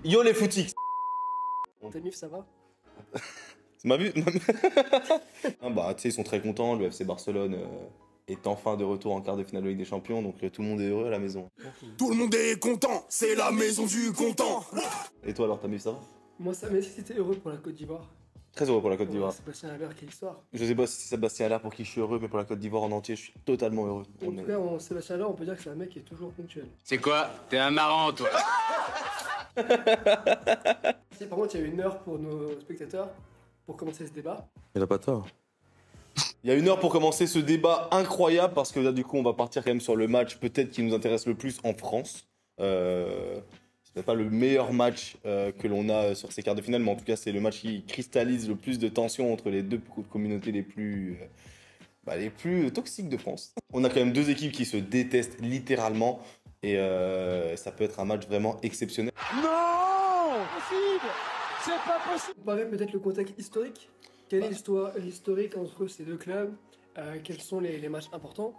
Yo les footix. Tes mifs, ça va? C'est ma vue. Ah bah, tu sais, ils sont très contents. Le FC Barcelone est enfin de retour en quart de finale de Ligue des Champions, donc tout le monde est heureux à la maison. Tout le monde est content, c'est la maison du content. Et toi alors, ta mif, ça va? Moi, ça m'a dit que t'étais heureux pour la Côte d'Ivoire. Très heureux pour la Côte d'Ivoire. Sébastien Haller, quelle histoire. Je sais pas si c'est Sébastien Haller pour qui je suis heureux, mais pour la Côte d'Ivoire en entier, je suis totalement heureux. En tout cas, Sébastien Haller, on peut dire que c'est un mec qui est toujours ponctuel. C'est quoi? T'es un marrant, toi. Si, par contre, il y a une heure pour nos spectateurs pour commencer ce débat. Il a pas tort. Il y a une heure pour commencer ce débat incroyable parce que là du coup on va partir quand même sur le match peut-être qui nous intéresse le plus en France. C'est peut-être pas le meilleur match que l'on a sur ces quarts de finale, mais en tout cas c'est le match qui cristallise le plus de tension entre les deux communautés les plus toxiques de France. On a quand même deux équipes qui se détestent littéralement et ça peut être un match vraiment exceptionnel. Non, possible, c'est pas possible. Comparer peut-être le contexte historique. Quel est l'historique entre ces deux clubs? Quels sont les matchs importants?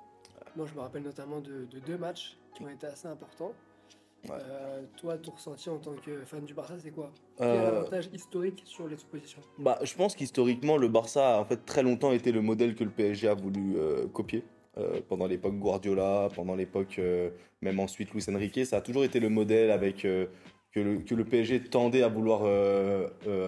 Moi, je me rappelle notamment de deux matchs qui ont été assez importants. Ouais. Toi, ton ressenti en tant que fan du Barça, c'est quoi? Quel est l'avantage historique sur les oppositions? Bah, je pense qu'historiquement, le Barça a en fait très longtemps été le modèle que le PSG a voulu copier. Pendant l'époque Guardiola, pendant l'époque même ensuite Luis Enrique, ça a toujours été le modèle avec que le PSG tendait à vouloir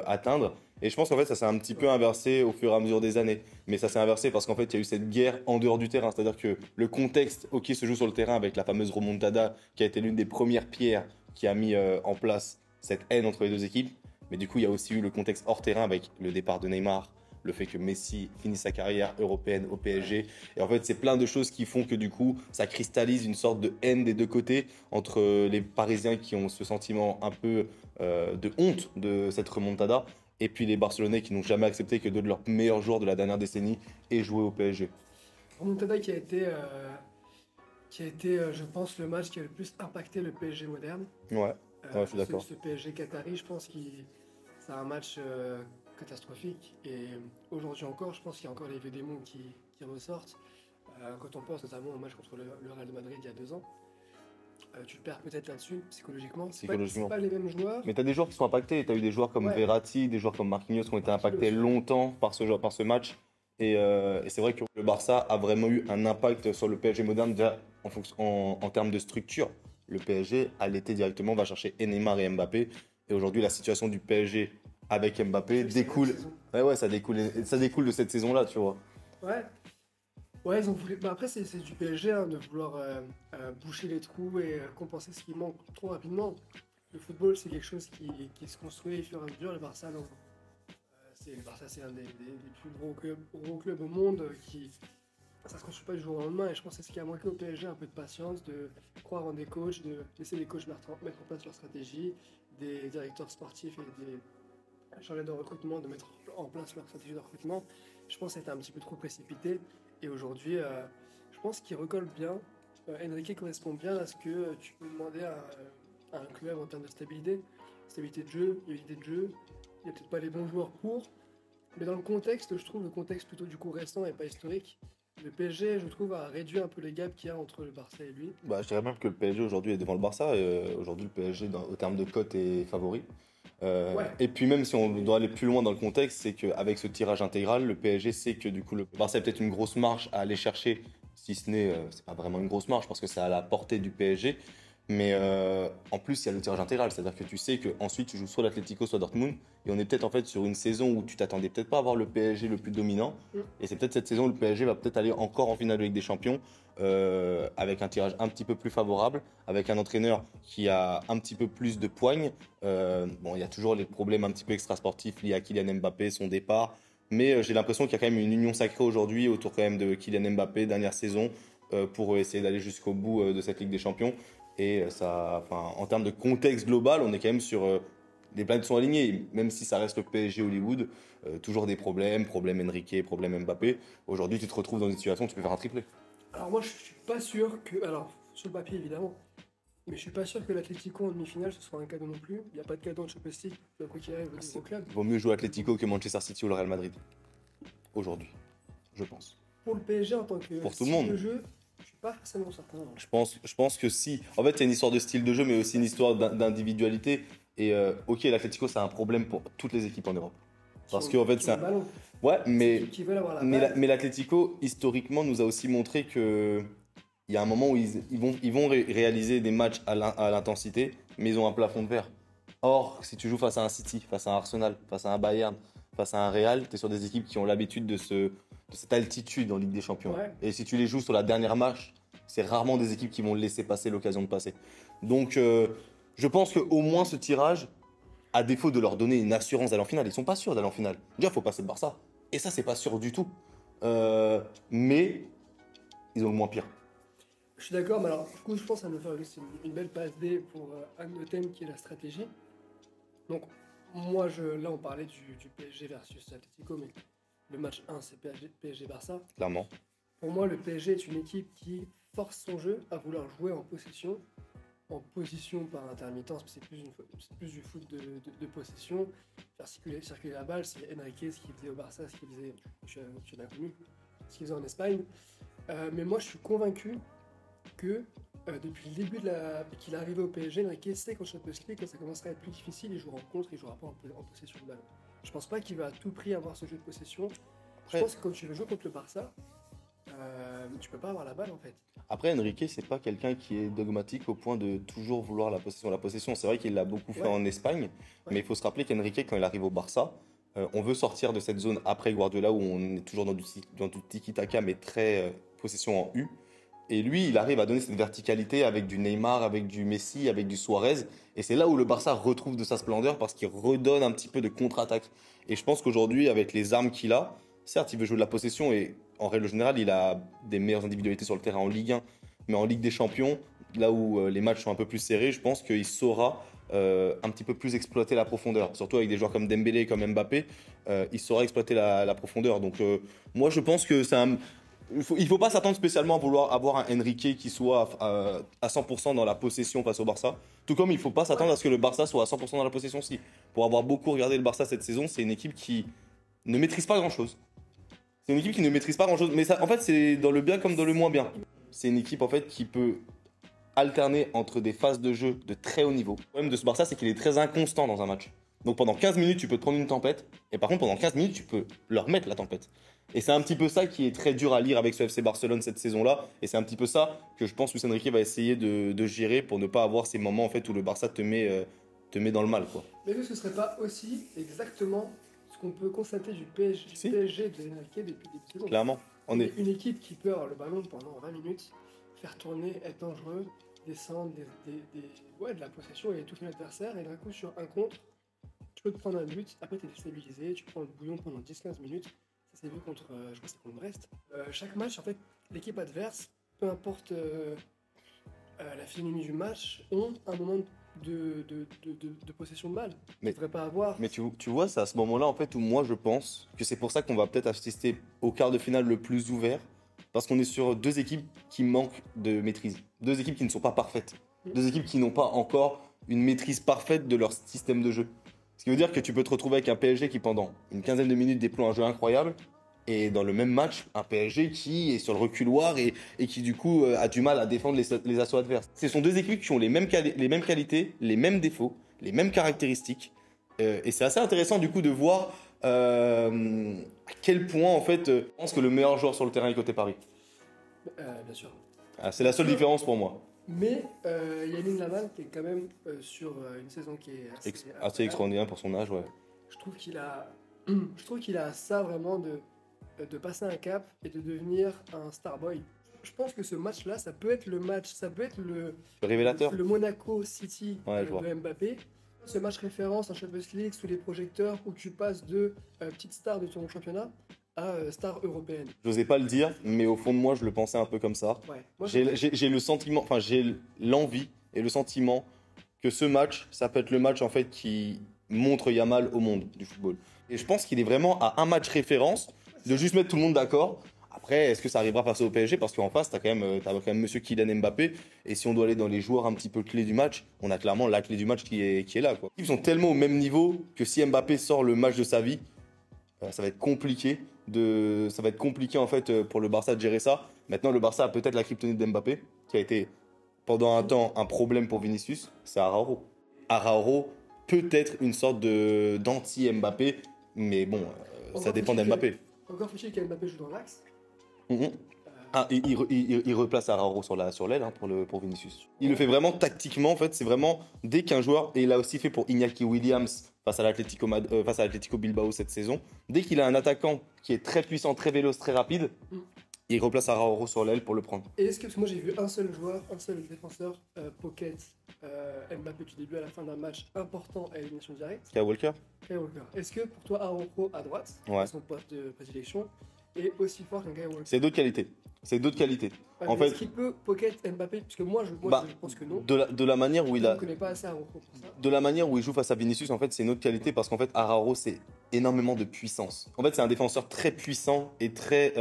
atteindre. Et je pense qu'en fait ça s'est un petit peu inversé au fur et à mesure des années. Mais ça s'est inversé parce qu'en fait il y a eu cette guerre en dehors du terrain. C'est-à-dire que le contexte se joue sur le terrain avec la fameuse remontada qui a été l'une des premières pierres qui a mis en place cette haine entre les deux équipes. Mais du coup il y a aussi eu le contexte hors terrain avec le départ de Neymar, le fait que Messi finisse sa carrière européenne au PSG. Et en fait, c'est plein de choses qui font que du coup, ça cristallise une sorte de haine des deux côtés entre les Parisiens qui ont ce sentiment un peu de honte de cette remontada et puis les Barcelonais qui n'ont jamais accepté que deux de leurs meilleurs joueurs de la dernière décennie aient joué au PSG. Remontada qui a été, je pense, le match qui a le plus impacté le PSG moderne. Ouais, je suis d'accord. Ce PSG Qatari, je pense que c'est un match catastrophique. Et aujourd'hui encore, je pense qu'il y a encore les vieux démons qui ressortent. Quand on pense notamment au match contre le Real de Madrid il y a 2 ans, tu te perds peut-être là-dessus, psychologiquement. C'est pas les mêmes joueurs. Mais tu as des joueurs qui sont impactés. Tu as eu des joueurs comme Verratti, des joueurs comme Marquinhos qui ont été impactés longtemps par ce match. Et c'est vrai que le Barça a vraiment eu un impact sur le PSG moderne, déjà en termes de structure. Le PSG, à l'été directement, va chercher Neymar et Mbappé. Et aujourd'hui, la situation du PSG avec Mbappé découle. Ça découle de cette saison-là, tu vois. Ouais, ils ont voulu. Bah après, c'est du PSG de vouloir boucher les trous et compenser ce qui manque trop rapidement. Le football, c'est quelque chose qui se construit au fur et à mesure. Le Barça, non. Le Barça, c'est un des plus gros clubs au monde ça se construit pas du jour au lendemain. Et je pense que c'est ce qui a manqué au PSG, un peu de patience, de croire en des coachs, de laisser les coachs mettre en place leur stratégie, des directeurs sportifs et des chargés de recrutement de mettre en place leur stratégie de recrutement. Je pense que c'était un petit peu trop précipité. Et aujourd'hui, je pense qu'il recolle bien. Enrique correspond bien à ce que tu peux demander à un club en termes de stabilité. Stabilité de jeu, il n'y a peut-être pas les bons joueurs pour. Mais dans le contexte, je trouve le contexte plutôt du coup récent et pas historique. Le PSG, je trouve, a réduit un peu les gaps qu'il y a entre le Barça et lui. Bah, je dirais même que le PSG aujourd'hui est devant le Barça. Aujourd'hui, le PSG, au terme de cote, est favori. Et puis même si on doit aller plus loin dans le contexte, c'est qu'avec ce tirage intégral, le PSG sait que du coup le Barça a peut-être une grosse marge à aller chercher, si ce n'est, c'est pas vraiment une grosse marge parce que c'est à la portée du PSG. Mais en plus, il y a le tirage intégral, c'est-à-dire que tu sais qu'ensuite tu joues soit l'Atlético, soit Dortmund, et on est peut-être en fait sur une saison où tu t'attendais peut-être pas à avoir le PSG le plus dominant, et c'est peut-être cette saison où le PSG va peut-être aller encore en finale de Ligue des Champions, avec un tirage un petit peu plus favorable, avec un entraîneur qui a un petit peu plus de poigne. Il y a toujours les problèmes un petit peu extrasportifs liés à Kylian Mbappé, son départ, mais j'ai l'impression qu'il y a quand même une union sacrée aujourd'hui autour quand même de Kylian Mbappé, dernière saison, pour essayer d'aller jusqu'au bout de cette Ligue des Champions. Et en termes de contexte global, on est quand même sur les planètes sont alignées, même si ça reste le PSG Hollywood, toujours des problème Enrique, problème Mbappé. Aujourd'hui, tu te retrouves dans une situation où tu peux faire un triplé. Alors moi, je suis pas sûr que, alors sur le papier évidemment, mais je suis pas sûr que l'Atlético en demi-finale ce soit un cadeau non plus. Il n'y a pas de cadeau en Champions League, quoi qu'il arrive au club. Vaut mieux jouer Atlético que Manchester City ou le Real Madrid. Aujourd'hui, je pense. Pour le PSG en tant que pour tout le monde. De jeu, je suis pas forcément certain. Je pense que si. En fait, il y a une histoire de style de jeu, mais aussi une histoire d'individualité. Et ok, l'Atlético, c'est un problème pour toutes les équipes en Europe. Parce Sur- qu'en fait, sur le ballon. Ouais, C'est mais, l'équipe qui veulent avoir la mais, balle. mais l'Atlético, historiquement, nous a aussi montré que il y a un moment où ils vont réaliser des matchs à l'intensité, mais ils ont un plafond de verre. Or, si tu joues face à un City, face à un Arsenal, face à un Bayern, face à un Real, tu es sur des équipes qui ont l'habitude de cette altitude en Ligue des Champions. Ouais. Et si tu les joues sur la dernière marche, c'est rarement des équipes qui vont laisser passer l'occasion de passer. Donc, je pense qu'au moins ce tirage, à défaut de leur donner une assurance d'aller en finale, ils sont pas sûrs d'aller en finale. Déjà, il faut passer le Barça. Et ça, c'est pas sûr du tout. Mais ils ont le moins pire. Je suis d'accord, mais alors, du coup, je pense que ça va nous faire juste une belle passe D pour un de nos thèmes qui est la stratégie. Donc, moi, là, on parlait du PSG versus Atletico, mais le match 1, c'est PSG-Barça. Clairement. Pour moi, le PSG est une équipe qui force son jeu à vouloir jouer en position par intermittence, c'est plus du foot de possession, faire circuler la balle. C'est Enrique ce qu'il faisait au Barça, ce qu'il faisait, tu l'as connu, ce qu'il faisait en Espagne. Mais moi, je suis convaincu que depuis le début qu'il est arrivé au PSG, Enrique sait qu'en Champions League, quand ça commencera à être plus difficile, il jouera en contre, il jouera pas en possession de balle. Je pense pas qu'il va à tout prix avoir ce jeu de possession. Je pense que quand tu veux jouer contre le Barça, tu peux pas avoir la balle en fait. Après, Enrique, c'est pas quelqu'un qui est dogmatique au point de toujours vouloir la possession. La possession, c'est vrai qu'il l'a beaucoup fait en Espagne, mais il faut se rappeler qu'Enrique, quand il arrive au Barça, on veut sortir de cette zone après Guardiola où on est toujours dans du tiki-taka, mais très possession en U. Et lui, il arrive à donner cette verticalité avec du Neymar, avec du Messi, avec du Suarez. Et c'est là où le Barça retrouve de sa splendeur parce qu'il redonne un petit peu de contre-attaque. Et je pense qu'aujourd'hui, avec les armes qu'il a, certes, il veut jouer de la possession et en règle générale, il a des meilleures individualités sur le terrain en Ligue 1. Mais en Ligue des Champions, là où les matchs sont un peu plus serrés, je pense qu'il saura un petit peu plus exploiter la profondeur. Surtout avec des joueurs comme Dembélé, comme Mbappé, il saura exploiter la profondeur. Donc moi, je pense que c'est un... Il faut pas s'attendre spécialement à vouloir avoir un Enrique qui soit à 100% dans la possession face au Barça. Tout comme il ne faut pas s'attendre à ce que le Barça soit à 100% dans la possession aussi. Pour avoir beaucoup regardé le Barça cette saison, c'est une équipe qui ne maîtrise pas grand-chose. C'est une équipe qui ne maîtrise pas grand-chose. Mais ça, en fait, c'est dans le bien comme dans le moins bien. C'est une équipe en fait qui peut alterner entre des phases de jeu de très haut niveau. Le problème de ce Barça, c'est qu'il est très inconstant dans un match. Donc pendant 15 minutes, tu peux te prendre une tempête. Et par contre, pendant 15 minutes, tu peux leur mettre la tempête. Et c'est un petit peu ça qui est très dur à lire avec ce FC Barcelone cette saison-là. Et c'est un petit peu ça que je pense que Luis Enrique va essayer de gérer pour ne pas avoir ces moments en fait, où le Barça te met dans le mal, quoi. Mais est-ce que ce serait pas aussi exactement ce qu'on peut constater du PSG de Enrique depuis le début de saison? Clairement. On est... Une équipe qui peut avoir le ballon pendant 20 minutes, faire tourner, être dangereux, descendre, de la possession et étouffer l'adversaire. Et d'un coup, sur un contre, tu peux te prendre un but, après tu es déstabilisé, tu prends le bouillon pendant 10-15 minutes. Ça s'est vu contre, je crois que c'est contre Brest. Chaque match, en fait, l'équipe adverse, peu importe la physionomie du match, ont un moment de possession de balle. Mais, ne devrait pas avoir. Mais tu vois, c'est à ce moment-là en fait où moi je pense que c'est pour ça qu'on va peut-être assister au quart de finale le plus ouvert, parce qu'on est sur deux équipes qui manquent de maîtrise, deux équipes qui ne sont pas parfaites, deux équipes qui n'ont pas encore une maîtrise parfaite de leur système de jeu. Ce qui veut dire que tu peux te retrouver avec un PSG qui pendant une quinzaine de minutes déploie un jeu incroyable, et dans le même match, un PSG qui est sur le reculoir et qui du coup a du mal à défendre les assauts adverses. Ce sont deux équipes qui ont les mêmes qualités, les mêmes défauts, les mêmes caractéristiques. Et c'est assez intéressant du coup de voir à quel point en fait, je pense que le meilleur joueur sur le terrain est côté Paris. Bien sûr. C'est la seule différence pour moi. Mais Lamine Yamal qui est quand même sur une saison qui est assez extraordinaire pour son âge, ouais. Je trouve qu'il a ça vraiment de passer un cap et de devenir un star boy. Je pense que ce match-là, ça peut être le révélateur. Le Monaco City de Mbappé. Ce match référence en Champions League sous les projecteurs où tu passes de petite star de ton championnat à star européenne. J'osais pas le dire, mais au fond de moi, je le pensais un peu comme ça. Ouais. J'ai le sentiment, enfin j'ai l'envie et le sentiment que ce match, ça peut être le match en fait qui montre Yamal au monde du football. Et je pense qu'il est vraiment à un match référence de juste mettre tout le monde d'accord. Après, est-ce que ça arrivera face au PSG? Parce qu'en face, t'as quand même monsieur Kylian Mbappé. Et si on doit aller dans les joueurs un petit peu clés du match, on a clairement la clé du match qui est là, quoi. Ils sont tellement au même niveau que si Mbappé sort le match de sa vie, ça va être compliqué. Ça va être compliqué en fait pour le Barça de gérer ça. Maintenant, le Barça a peut-être la kryptonite d'Mbappé, qui a été pendant un temps un problème pour Vinicius. C'est Araujo. Araujo, peut-être une sorte d'anti-Mbappé, mais bon, ça dépend d'Mbappé. Encore faut-il qu'Mbappé joue dans l'axe. Ah, il replace Araujo sur l'aile hein, pour Vinicius. Il le fait vraiment tactiquement, en fait, c'est vraiment dès qu'un joueur, et il l'a aussi fait pour Iñaki Williams face à l'Atlético Bilbao cette saison, dès qu'il a un attaquant qui est très puissant, très véloce, très rapide, il replace Araujo sur l'aile pour le prendre. Et est-ce que, parce que moi j'ai vu un seul joueur, un seul défenseur, Pocket, Mbappé du début à la fin d'un match important à élimination directe. Kyle Walker. Est-ce que pour toi Araujo à droite, son poste de prédilection, est aussi fort qu'un Kyle Walker? C'est d'autres qualités. Ouais, en fait, est-ce qu'il peut Pocket Mbappé? Parce que moi je pense que non. De la manière où je ne connais pas assez Araujo pour ça. De la manière où il joue face à Vinicius, en fait, c'est une autre qualité parce qu'en fait, Araujo, c'est énormément de puissance. En fait, c'est un défenseur très puissant et très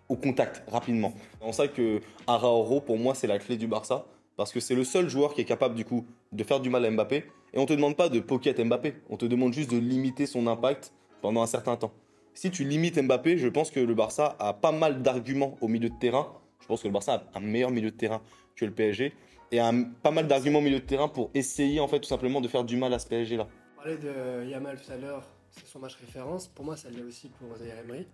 au contact rapidement. C'est pour ça que Araujo, pour moi, c'est la clé du Barça parce que c'est le seul joueur qui est capable du coup de faire du mal à Mbappé. Et on te demande pas de pocket Mbappé, on te demande juste de limiter son impact pendant un certain temps. Si tu limites Mbappé, je pense que le Barça a pas mal d'arguments au milieu de terrain. Je pense que le Barça a un meilleur milieu de terrain que le PSG et pas mal d'arguments au milieu de terrain pour essayer en fait tout simplement de faire du mal à ce PSG là. On parlait de Yamal tout à l'heure, c'est son match référence. Pour moi, ça l'est aussi pour Zaïre Emery.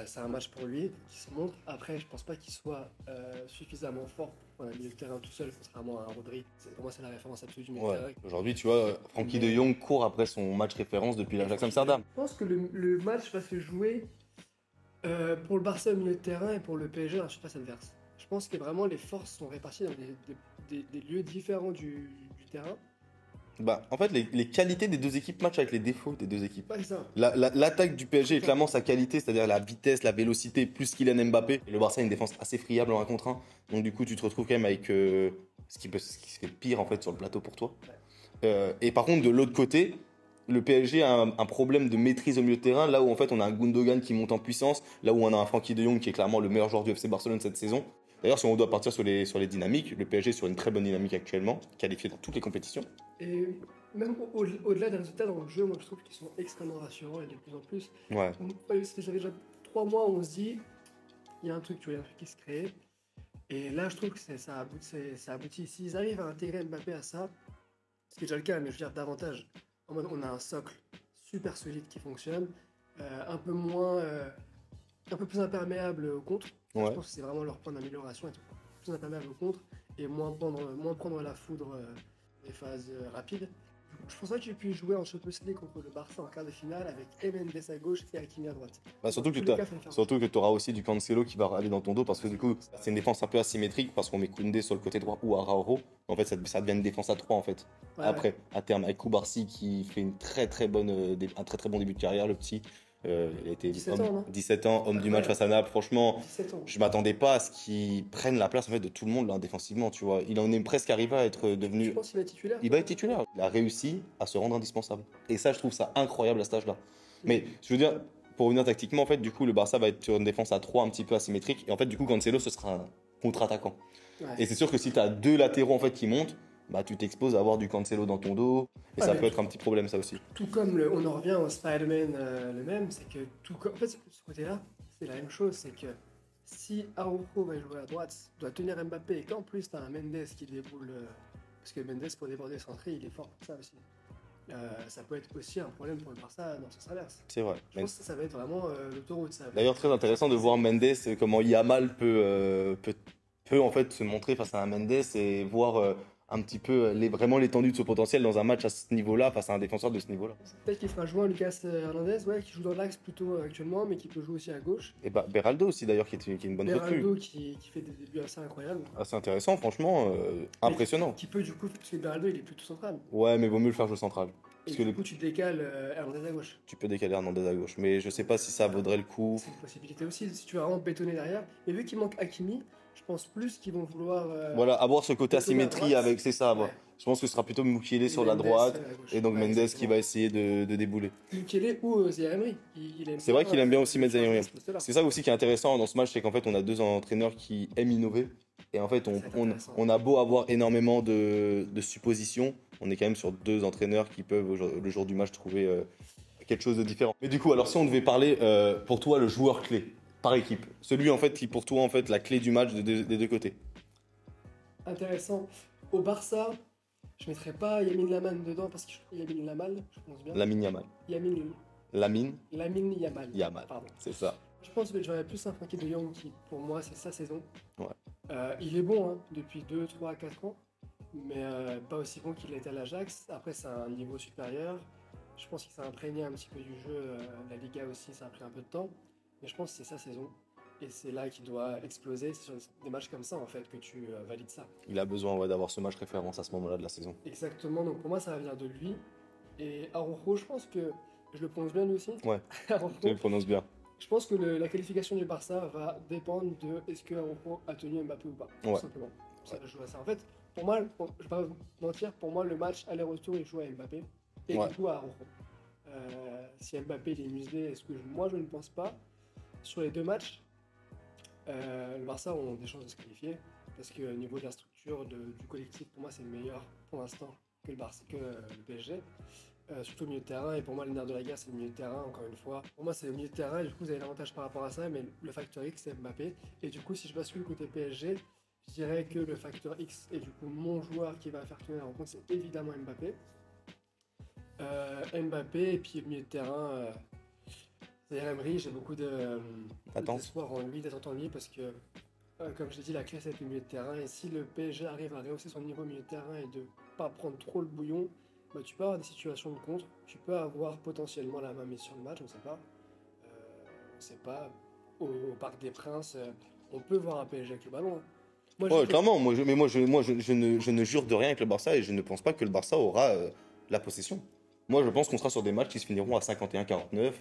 C'est un match pour lui qui se montre. Après, je pense pas qu'il soit suffisamment fort pour un milieu de terrain tout seul, contrairement à un Rodri. Pour moi, c'est la référence absolue du milieu de terrain. Aujourd'hui, tu vois, Frenkie de Jong court après son match référence depuis l'Ajax Amsterdam. Je pense que le match va se jouer pour le Barça au milieu de terrain et pour le PSG dans la surface adverse. Je pense que vraiment les forces sont réparties dans des lieux différents du terrain. Bah, en fait, les qualités des deux équipes matchent avec les défauts des deux équipes. Ouais, c'est ça. L'attaque du PSG est clairement sa qualité, c'est-à-dire la vitesse, la vélocité, plus Kylian Mbappé. Et le Barça a une défense assez friable en 1 contre 1. Donc du coup, tu te retrouves quand même avec ce qui fait pire en fait sur le plateau pour toi. Et par contre, de l'autre côté, le PSG a un problème de maîtrise au milieu de terrain, là où en fait on a un Gundogan qui monte en puissance, là où on a un Frenkie de Jong qui est clairement le meilleur joueur du FC Barcelone cette saison. D'ailleurs, si on doit partir sur les dynamiques, le PSG est sur une très bonne dynamique actuellement, qualifié dans toutes les compétitions. Et même au-delà des résultats dans le jeu, moi je trouve qu'ils sont extrêmement rassurants et de plus en plus. Ouais. Ça fait déjà 3 mois où on se dit, il y a un truc qui se crée. Et là, je trouve que ça aboutit. S'ils arrivent à intégrer Mbappé à ça, ce qui est déjà le cas, mais je veux dire davantage, en mode on a un socle super solide qui fonctionne, un peu plus imperméable au contre. Ouais. Je pense que c'est vraiment leur point d'amélioration, être plus imperméable au contre et moins prendre la foudre des phases rapides. Je pense pas que tu puisses jouer en Champions League contre le Barça en quart de finale avec Mendes à gauche et Hakimi à droite. Bah, surtout que tu auras aussi du Cancelo qui va aller dans ton dos parce que du coup, c'est une défense un peu asymétrique parce qu'on met Koundé sur le côté droit ou Araujo. En fait, ça devient une défense à 3 en fait. Ouais, après, à terme, avec Koubarsi qui fait un très très bon début de carrière, le petit. Il a été 17 ans, homme du match face à Naples. Franchement, je m'attendais pas à ce qu'il prenne la place en fait, de tout le monde là, défensivement. Tu vois. Il en est presque arrivé à être devenu. Je pense qu'il va être titulaire. Il va être titulaire. Il a réussi à se rendre indispensable. Et ça, je trouve ça incroyable à cet âge-là. Mais je veux dire, pour revenir tactiquement, en fait, du coup, le Barça va être sur une défense à 3 un petit peu asymétrique. Et en fait, du coup, Cancelo, ce sera un contre-attaquant. Ouais. Et c'est sûr que si tu as 2 latéraux en fait, qui montent, bah, tu t'exposes à avoir du Cancelo dans ton dos. Et ça peut être un petit problème, ça aussi. Tout comme on en revient au Spider-Man le même, c'est que en fait, ce côté-là, c'est la même chose. C'est que si Araujo va jouer à droite, doit tenir Mbappé, et qu'en plus, tu as un Mendes qui déboule. Parce que Mendes, pour déborder centré, il est fort pour ça aussi. Ça peut être aussi un problème pour le Barça dans ce traverse. C'est vrai. Je pense que ça va être vraiment l'autoroute. D'ailleurs, très intéressant de voir Mendes, comment Yamal peut en fait se montrer face à un Mendes et voir un petit peu vraiment l'étendue de ce potentiel dans un match à ce niveau-là, face à un défenseur de ce niveau-là. Peut-être qu'il fera jouer un Lucas Hernandez, qui joue dans l'axe plutôt actuellement, mais qui peut jouer aussi à gauche. Et bah, Beraldo aussi d'ailleurs, qui est une bonne recrue. Beraldo qui fait des débuts assez incroyables. Assez intéressant, franchement, impressionnant. Qui peut du coup, parce que Beraldo il est plutôt central. Ouais, mais vaut mieux le faire jouer central. Parce que du coup, tu décales Hernandez à gauche. Tu peux décaler Hernandez à gauche, mais je sais pas si ça vaudrait le coup. C'est une possibilité aussi, si tu vas vraiment bétonner derrière. Mais vu qu'il manque Hakimi, je pense plus qu'ils vont vouloir. Voilà, avoir ce côté asymétrie avec, c'est ça. Ouais. Je pense que ce sera plutôt Mukiele sur la droite et donc Mendes qui va essayer de débouler. Mukiele ou Zaïre Emery. C'est vrai qu'il aime bien aussi mettre Zaïre Emery. C'est ça aussi qui est intéressant dans ce match, c'est qu'en fait on a 2 entraîneurs qui aiment innover. Et en fait on a beau avoir énormément de suppositions, on est quand même sur 2 entraîneurs qui peuvent le jour du match trouver quelque chose de différent. Mais du coup, alors si on devait parler pour toi le joueur clé par équipe, celui en fait qui pour toi en fait la clé du match des deux côtés. Intéressant. Au Barça, Je mettrais pas Yamin Lamal dedans parce que Yamin Lamal, je pense bien. Lamine Yamal. Lamine Yamal. Pardon. C'est ça. Je pense que j'aurais plus un Frankie de Jong qui, pour moi, c'est sa saison. Ouais. Il est bon hein, depuis 2, 3, 4 ans, mais pas aussi bon qu'il était à l'Ajax. Après, c'est un niveau supérieur. Je pense qu'il s'est imprégné un petit peu du jeu. La Liga aussi, ça a pris un peu de temps. Mais je pense que c'est sa saison. Et c'est là qu'il doit exploser. C'est sur des matchs comme ça, en fait, que tu valides ça. Il a besoin d'avoir ce match référence à ce moment-là de la saison. Exactement. Donc pour moi, ça va venir de lui. Et Araujo, je pense que... Je le prononce bien, lui aussi. Ouais, Araujo, tu le prononces bien. je pense que la qualification du Barça va dépendre de est-ce que Araujo a tenu Mbappé ou pas. Ouais. Tout simplement. Ça va jouer à ça. En fait, pour moi, je vais pas vous mentir, pour moi, le match aller-retour, il joue à Mbappé. Et Ouais. du coup à Araujo. Si Mbappé il est muselé, est-ce que moi je ne pense pas. Sur les deux matchs, le Barça ont des chances de se qualifier. Parce que au niveau de la structure, du collectif, pour moi, c'est meilleur pour l'instant que le PSG. Surtout au milieu de terrain, et pour moi le nerf de la guerre c'est le milieu de terrain, encore une fois. Pour moi c'est le milieu de terrain, et du coup vous avez l'avantage par rapport à ça, mais le facteur X c'est Mbappé. Et du coup si je bascule côté PSG, je dirais que le facteur X, et du coup mon joueur qui va faire tourner la rencontre, c'est évidemment Mbappé. Mbappé, et puis le milieu de terrain, Zaïre Emery, j'ai beaucoup d'espoir en lui, d'attente en lui, parce que comme je l'ai dit, la clé c'est le milieu de terrain, et si le PSG arrive à rehausser son niveau au milieu de terrain et de pas prendre trop le bouillon, bah, tu peux avoir des situations de contre, tu peux avoir potentiellement la main mise sur le match, on ne sait pas. On sait pas. Au Parc des Princes, on peut voir un PSG avec le ballon. Moi, Ouais, clairement, je ne jure de rien avec le Barça et je ne pense pas que le Barça aura la possession. Moi, je pense qu'on sera sur des matchs qui se finiront à 51-49.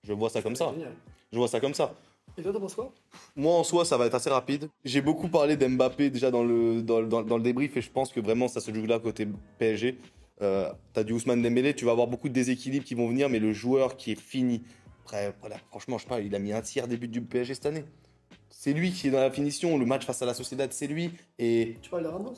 Je vois ça comme ça. Génial. Je vois ça comme ça. Et toi, t'en penses quoi? Moi, en soi, ça va être assez rapide. J'ai beaucoup parlé d'Mbappé déjà dans le débrief et je pense que vraiment ça se joue là côté PSG. T'as du Ousmane Dembélé, tu vas avoir beaucoup de déséquilibres qui vont venir, mais le joueur qui est fini, après, là, franchement, je sais pas, il a mis un tiers des buts du PSG cette année. C'est lui qui est dans la finition. Le match face à la Sociedad, c'est lui. Et Tu parles de Ramos?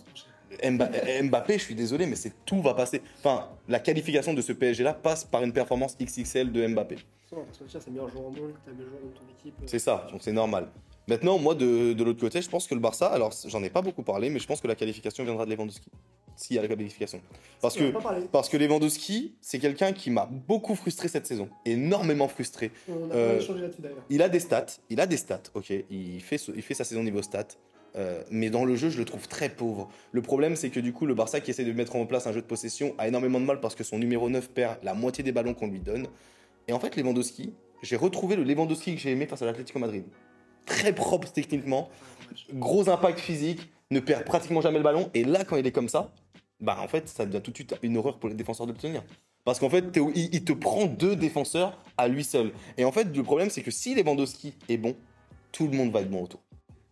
Mbappé, je suis désolé, mais tout va passer. Enfin, la qualification de ce PSG-là passe par une performance XXL de Mbappé. Parce que c'est le meilleur joueur au monde, t'as le meilleur joueur dans ton équipe. C'est ça, donc c'est normal. Maintenant, moi, de l'autre côté, je pense que le Barça, alors j'en ai pas beaucoup parlé, mais je pense que la qualification viendra de Lewandowski. S'il y a la qualification. Parce que Lewandowski, c'est quelqu'un qui m'a beaucoup frustré cette saison. Énormément frustré. On a pas échangé là-dessus d'ailleurs. Il a des stats, ok. Il fait sa saison niveau stats. Mais dans le jeu, je le trouve très pauvre. Le problème, c'est que du coup, le Barça qui essaie de mettre en place un jeu de possession a énormément de mal parce que son numéro 9 perd la moitié des ballons qu'on lui donne. Et en fait, Lewandowski, j'ai retrouvé le Lewandowski que j'ai aimé face à l'Atlético Madrid. Très propre techniquement, gros impact physique, ne perd pratiquement jamais le ballon. Et là, quand il est comme ça, bah en fait, ça devient tout de suite une horreur pour les défenseurs de le tenir. Parce qu'en fait, il te prend deux défenseurs à lui seul. Et en fait, le problème, c'est que si Lewandowski est bon, tout le monde va être bon autour.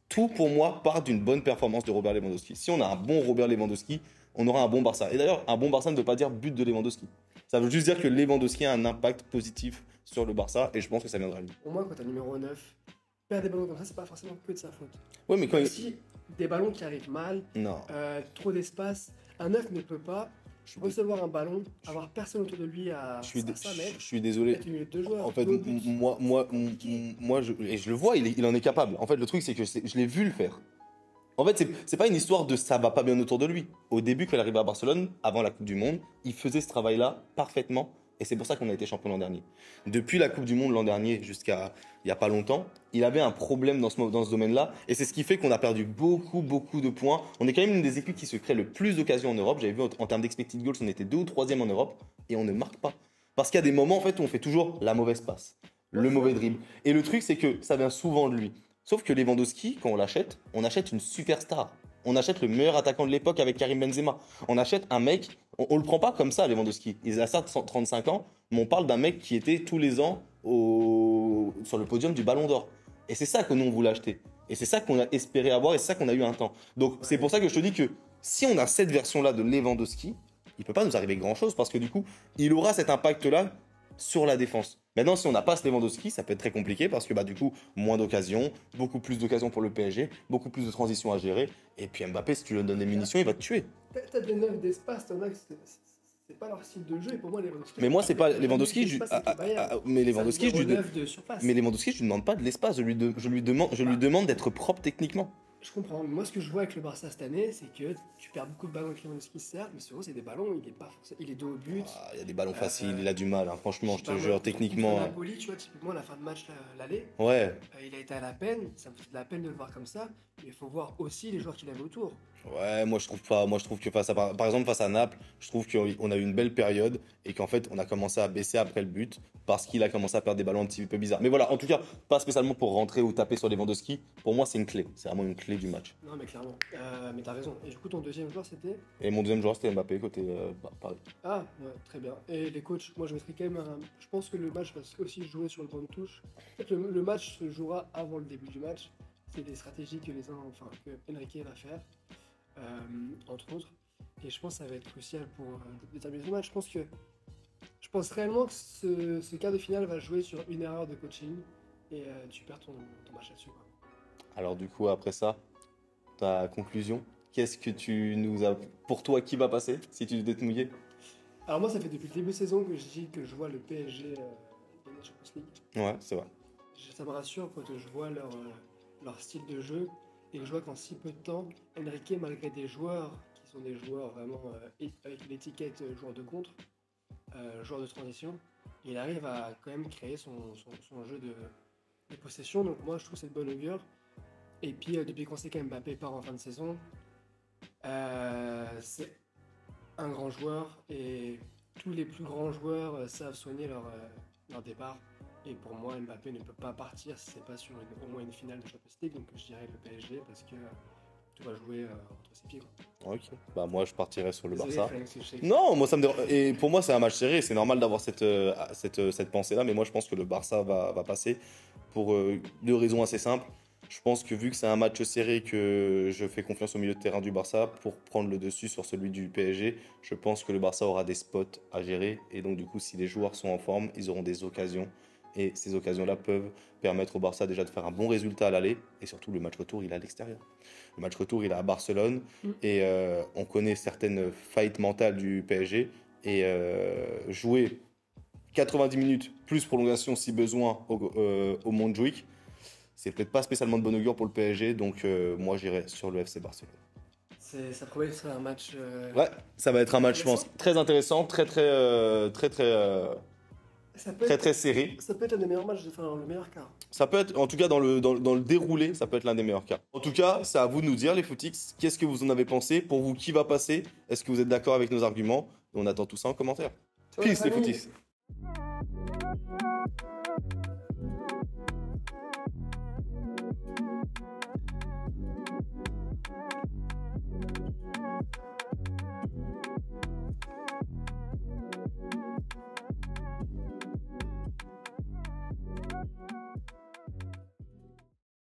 Tout, pour moi, part d'une bonne performance de Robert Lewandowski. Si on a un bon Robert Lewandowski, on aura un bon Barça. Et d'ailleurs, un bon Barça ne veut pas dire but de Lewandowski. Ça veut juste dire que Lewandowski a un impact positif sur le Barça et je pense que ça viendra de lui. Pour moi, quand t'as numéro 9, perdre des ballons comme ça, c'est pas forcément que de sa faute. Ouais, mais quand il... Si des ballons qui arrivent mal, Non. trop d'espace, un 9 ne peut pas recevoir un ballon, avoir personne autour de lui à 5 mètres. Je suis désolé. Être au milieu de deux joueurs. En fait, moi je le vois, il en est capable. En fait, le truc, c'est que je l'ai vu le faire. En fait, c'est pas une histoire de ça va pas bien autour de lui. Au début, quand il arrivait à Barcelone, avant la Coupe du Monde, il faisait ce travail-là parfaitement. Et c'est pour ça qu'on a été champion l'an dernier. Depuis la Coupe du Monde l'an dernier jusqu'à il y a pas longtemps, il avait un problème dans ce domaine-là. Et c'est ce qui fait qu'on a perdu beaucoup de points. On est quand même une des équipes qui se crée le plus d'occasions en Europe. J'avais vu en termes d'expected goals, on était 2 ou 3e en Europe. Et on ne marque pas. Parce qu'il y a des moments en fait, où on fait toujours la mauvaise passe, le mauvais dribble. Et le truc, c'est que ça vient souvent de lui. Sauf que Lewandowski, quand on achète une superstar. On achète le meilleur attaquant de l'époque avec Karim Benzema. On achète un mec, on le prend pas comme ça, Lewandowski. Il a ça 35 ans, mais on parle d'un mec qui était tous les ans sur le podium du Ballon d'Or. Et c'est ça que nous on voulait acheter. Et c'est ça qu'on a espéré avoir et c'est ça qu'on a eu un temps. Donc c'est pour ça que je te dis que si on a cette version-là de Lewandowski, il peut pas nous arriver grand-chose parce que du coup, il aura cet impact-là sur la défense. Maintenant, si on n'a pas ce Lewandowski, ça peut être très compliqué parce que bah, du coup, moins d'occasions, beaucoup plus d'occasions pour le PSG, beaucoup plus de transitions à gérer. Et puis Mbappé, si tu lui donnes des munitions, il va te tuer. T'as des neufs d'espace, t'en as que c'est pas leur style de jeu. Et pour moi, Lewandowski. Mais moi, c'est pas Lewandowski. Mais Lewandowski, je lui de surface. Mais Lewandowski, je lui demande pas de l'espace. Je lui demande d'être propre techniquement. Je comprends. Moi, ce que je vois avec le Barça cette année, c'est que tu perds beaucoup de ballons avec Lewandowski, certes, mais souvent, c'est des ballons, il est pas forcément... Il est dos au but. Ah, il y a des ballons faciles, il a du mal, hein. Franchement, je te jure, Contre techniquement. Napoli, tu vois, typiquement, à la fin de match, l'aller, Ouais, il a été à la peine, ça me fait de la peine de le voir comme ça, mais il faut voir aussi les joueurs qu'il avait autour. ouais, moi je trouve pas. Moi je trouve que par exemple, face à Naples, je trouve qu'on a eu une belle période et qu'en fait, on a commencé à baisser après le but parce qu'il a commencé à perdre des ballons un petit peu bizarres. Mais voilà, en tout cas, pas spécialement pour rentrer ou taper sur Lewandowski. Pour moi, c'est une clé. C'est vraiment une clé du match. Non, mais clairement. Mais t'as raison. Et du coup, ton deuxième joueur, c'était? Et mon deuxième joueur, c'était Mbappé, côté Paris. Ah, ouais, très bien. Et les coachs, moi, je mettrais quand même Je pense que le match va aussi se jouer sur le banc de touche. En fait, le match se jouera avant le début du match. C'est des stratégies que que Enrique va faire, entre autres. Et je pense que ça va être crucial pour déterminer ce match. Je pense réellement que ce quart de finale va jouer sur une erreur de coaching et tu perds ton match là-dessus, quoi. Alors du coup, après ça, ta conclusion, qu'est-ce que tu nous as... Pour toi, qui va passer, si tu devais te mouiller? Alors moi, ça fait depuis le début de saison que je dis que je vois le PSG gagner la Champions League. Ouais, c'est vrai. Ça me rassure quand je vois leur style de jeu et que je vois qu'en si peu de temps, Enrique, malgré des joueurs qui sont des joueurs vraiment avec une étiquette joueur de contre, joueur de transition, il arrive à quand même créer son jeu de possession. Donc moi, je trouve que c'est de bonne augure. Et puis, depuis qu'on sait qu'Mbappé part en fin de saison, c'est un grand joueur et tous les plus grands joueurs savent soigner leur départ. Et pour moi, Mbappé ne peut pas partir si c'est pas sur au moins une finale de Champions League. Donc je dirais le PSG parce que tout va jouer entre ses pieds, quoi. Ok. Bah moi, je partirais sur le Désolé, Barça. Félix, je sais que- Non, moi ça me dérange. Et pour moi, c'est un match serré. C'est normal d'avoir cette pensée-là. Mais moi, je pense que le Barça va passer pour deux raisons assez simples. Je pense que vu que c'est un match serré, que je fais confiance au milieu de terrain du Barça pour prendre le dessus sur celui du PSG, je pense que le Barça aura des spots à gérer. Et donc, du coup, si les joueurs sont en forme, ils auront des occasions. Et ces occasions-là peuvent permettre au Barça déjà de faire un bon résultat à l'aller. Et surtout, le match retour, il est à l'extérieur. Le match retour, il est à Barcelone. Et on connaît certaines failles mentales du PSG. Et jouer 90 minutes plus prolongation si besoin au Montjuïc, c'est peut-être pas spécialement de bon augure pour le PSG. Donc moi, j'irai sur le FC Barcelone. Ça promet que ce sera un match. Ouais, ça va être un match, je pense, très intéressant, très serré. Ça peut être un des meilleurs matchs, enfin le meilleur quart. Ça peut être, en tout cas dans le déroulé, ça peut être l'un des meilleurs cas. En tout cas, c'est à vous de nous dire, les footix, qu'est-ce que vous en avez pensé? Pour vous, qui va passer? Est-ce que vous êtes d'accord avec nos arguments? On attend tout ça en commentaire. Peace, les footix.